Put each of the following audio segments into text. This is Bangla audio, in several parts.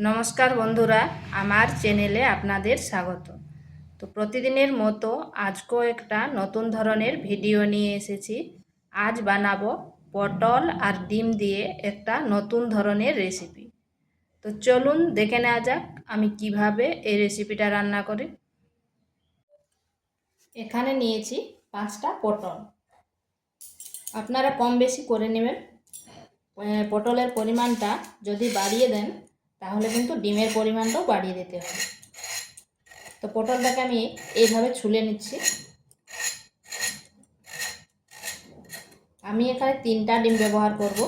নমস্কার বন্ধুরা, আমার চ্যানেলে আপনাদের স্বাগত। তো প্রতিদিনের মতো আজকেও একটা নতুন ধরনের ভিডিও নিয়ে এসেছি। আজ বানাবো পটল আর ডিম দিয়ে একটা নতুন ধরনের রেসিপি। তো চলুন দেখে নেওয়া যাক আমি কিভাবে এই রেসিপিটা রান্না করি। এখানে নিয়েছি 5টা পটল। আপনারা কম বেশি করে নেবেন। পটলের পরিমাণটা যদি বাড়িয়ে দেন তাহলে কিন্তু ডিমের পরিমাণটাও বাড়িয়ে দিতে হবে। তো পটলটাকে আমি এইভাবে ছুলে নিচ্ছি। আমি এখানে 3টা ডিম ব্যবহার করব।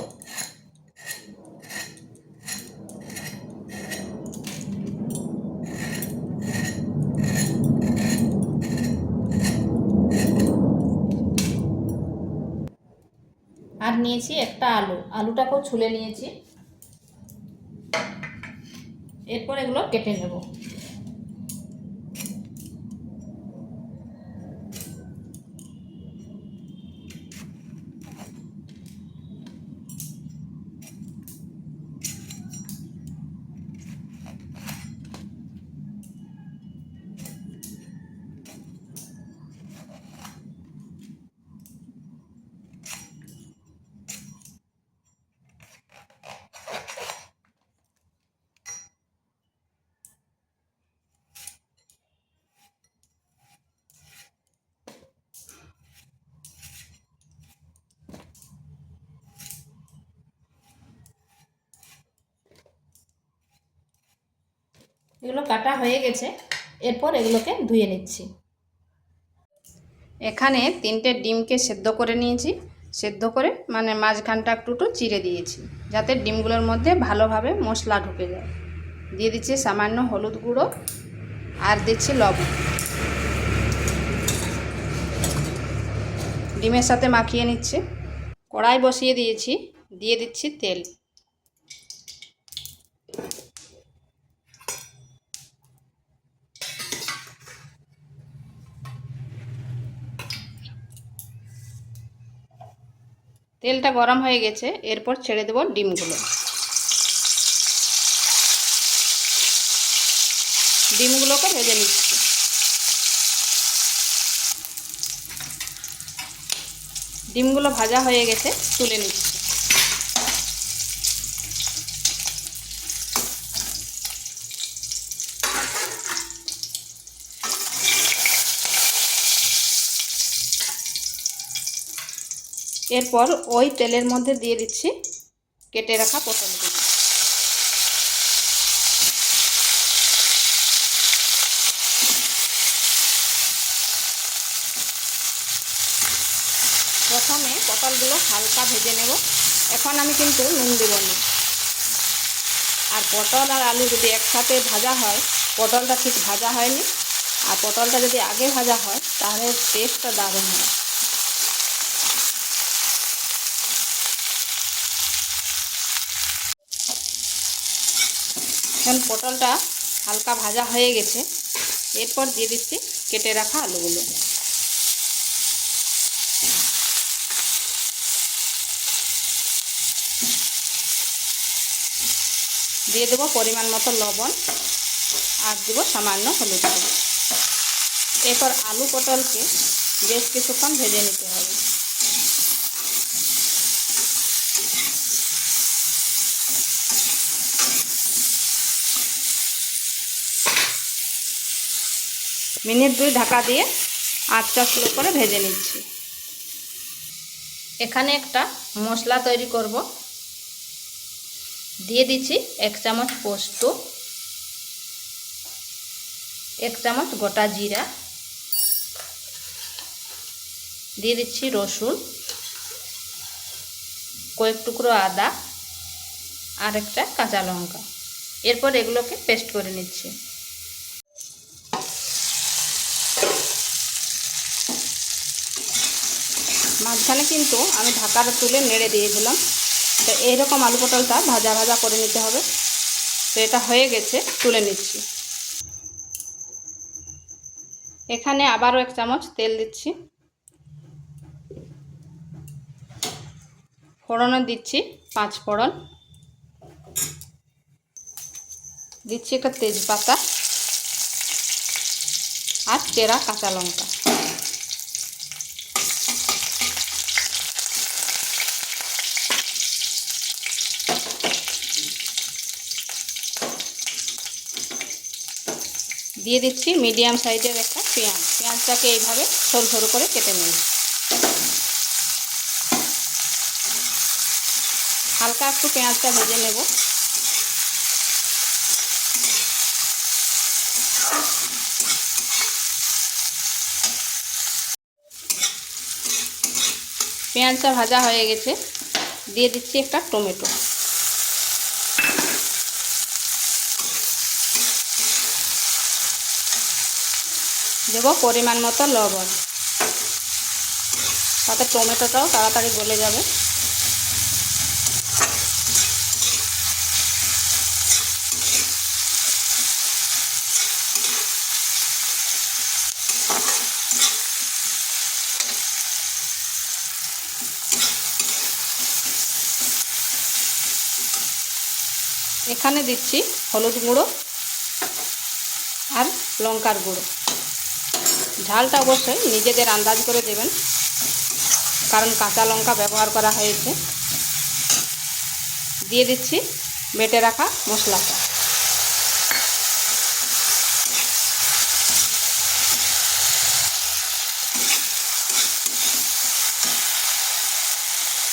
আর নিয়েছি একটা আলুটাকেও ছুলে নিয়েছি। এরপর এগুলো কেটে নেব। এগুলো কাটা হয়ে গেছে। এরপর এগুলোকে ধুয়ে নিচ্ছি। এখানে 3টে ডিমকে সেদ্ধ করে নিয়েছি। সেদ্ধ করে মানে মাঝখানটা একটু চিড়ে দিয়েছি যাতে ডিমগুলোর মধ্যে ভালোভাবে মশলা ঢুকে যায়। দিয়ে দিচ্ছি সামান্য হলুদ গুঁড়ো আর দিচ্ছি লবণ। ডিমের সাথে মাখিয়ে নিচ্ছি। কড়াই বসিয়ে দিয়েছি, দিয়ে দিচ্ছি তেল। তেলটা গরম হয়ে গেছে, এরপর ছেড়ে দেব ডিমগুলো। ডিমগুলোকে ভেজে নিচ্ছি। ডিমগুলো ভাজা হয়ে গেছে, তুলে নিচ্ছি। এরপর ওই তেলের মধ্যে দিয়ে দিচ্ছি কেটে রাখা পটলগুলো। প্রথমে পটলগুলো হালকা ভেজে নেব। এখন আমি কিন্তু নুন দেব না। আর পটল আর আলু যদি একসাথে ভাজা হয়, পটলটা ঠিক ভাজা হয়নি। আর পটলটা যদি আগে ভাজা হয় তাহলে টেস্টটা দারুণ হয়। এখন পটলটা হালকা ভাজা হয়ে গেছে। এরপর দিয়ে দিচ্ছি কেটে রাখা আলুগুলো। দিয়ে দেবো পরিমাণ মতো লবণ আর দেবো সামান্য হলুদ গুঁড়ো। এরপর আলু পটলকে বেশ কিছুক্ষণ ভেজে নিতে হবে। মিনিট 2 ঢাকা দিয়ে আঁচটা স্লো করে ভেজে নিচ্ছি। এখানে একটা মশলা তৈরি করব। দিয়ে দিচ্ছি 1 চামচ পোস্ত, 1 চামচ গোটা জিরা, দিয়ে দিচ্ছি রসুন, কয়েক টুকরো আদা আর একটা কাঁচা লঙ্কা। এরপর এগুলোকে পেস্ট করে নিচ্ছি। মাঝখানে কিন্তু আমি ঢাকাটা তুলে নেড়ে দিয়েছিলাম। তো এইরকম আলু পটলটা ভাজা ভাজা করে নিতে হবে। তো এটা হয়ে গেছে, তুলে নিচ্ছি। এখানে আবারও 1 চামচ তেল দিচ্ছি। ফোড়নে দিচ্ছি 5 ফোড়ন, দিচ্ছি একটা তেজপাতা আর চেরা কাঁচা লঙ্কা। দিয়ে দিচ্ছি মিডিয়াম সাইজের একটা পেঁয়াজ। পেঁয়াজটাকে এইভাবে সরু সরু করে কেটে নেব। হালকা একটু পেঁয়াজটা ভেজে নেব। পেঁয়াজটা ভাজা হয়ে গেছে, দিয়ে দিচ্ছি একটা টমেটো। দেব পরিমাণ মতো লবণ, তাতে টমেটোটাও তাড়াতাড়ি গলে যাবে। এখানে দিচ্ছি হলুদ গুঁড়ো আর লঙ্কার গুঁড়ো। ঝালটা অবশ্যই নিজেদের আন্দাজ করে দেবেন, কারণ কাঁচা লঙ্কা ব্যবহার করা হয়েছে। দিয়ে দিচ্ছি বেটে রাখা মশলাটা।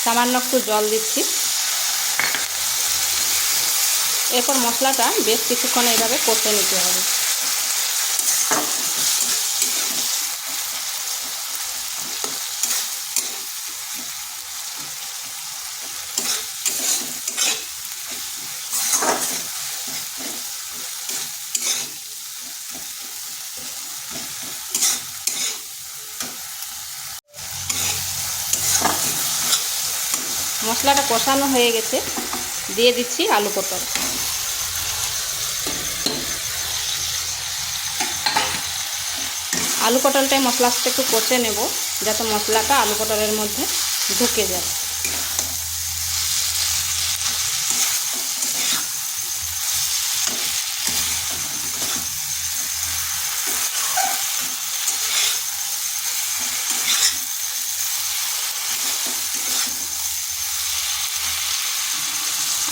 সামান্য একটু জল দিচ্ছি। এরপর মশলাটা বেশ কিছুক্ষণ এইভাবে কষে নিতে হবে। মশলাটা কষানো হয়ে গেছে, দিয়ে দিচ্ছি আলু পটল। আলু পটলটাই মশলার সাথে একটু কষে নেব, যাতে মশলাটা আলু পটলের মধ্যে ঢুকে যায়।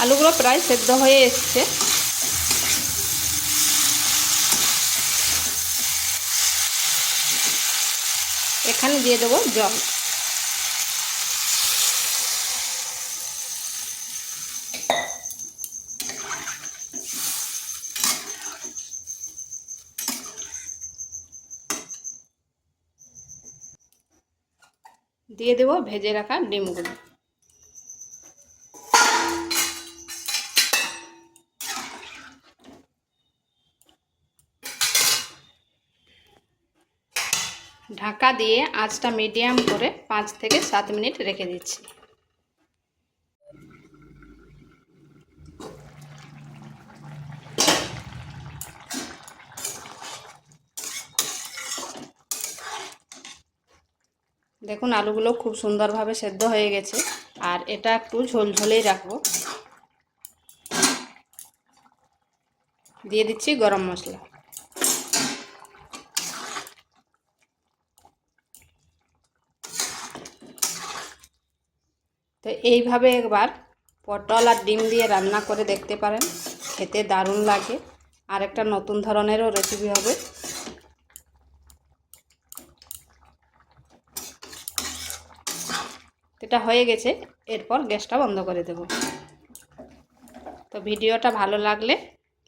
আলুগুলো প্রায় সেদ্ধ হয়ে এসছে। এখানে দিয়ে দেবো জল। দিয়ে দেবো ভেজে রাখা ডিমগুলো। ঢাকা দিয়ে আঁচটা মিডিয়াম করে 5 থেকে 7 মিনিট রেখে দিচ্ছি। দেখুন আলুগুলো খুব সুন্দরভাবে সেদ্ধ হয়ে গেছে, আর এটা একটু ঝোলঝোলেই রাখবো। দিয়ে দিচ্ছি গরম মশলা। তো এইভাবে একবার পটল আর ডিম দিয়ে রান্না করে দেখতে পারেন, খেতে দারুণ লাগে। আর একটা নতুন ধরনেরও রেসিপি হবে। এটা হয়ে গেছে, এরপর গ্যাসটা বন্ধ করে দেব। তো ভিডিওটা ভালো লাগলে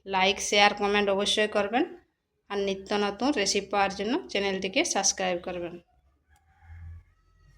লাইক, শেয়ার, কমেন্ট অবশ্যই করবেন। আর নিত্য নতুন রেসিপি পাওয়ার জন্য চ্যানেলটিকে সাবস্ক্রাইব করবেন।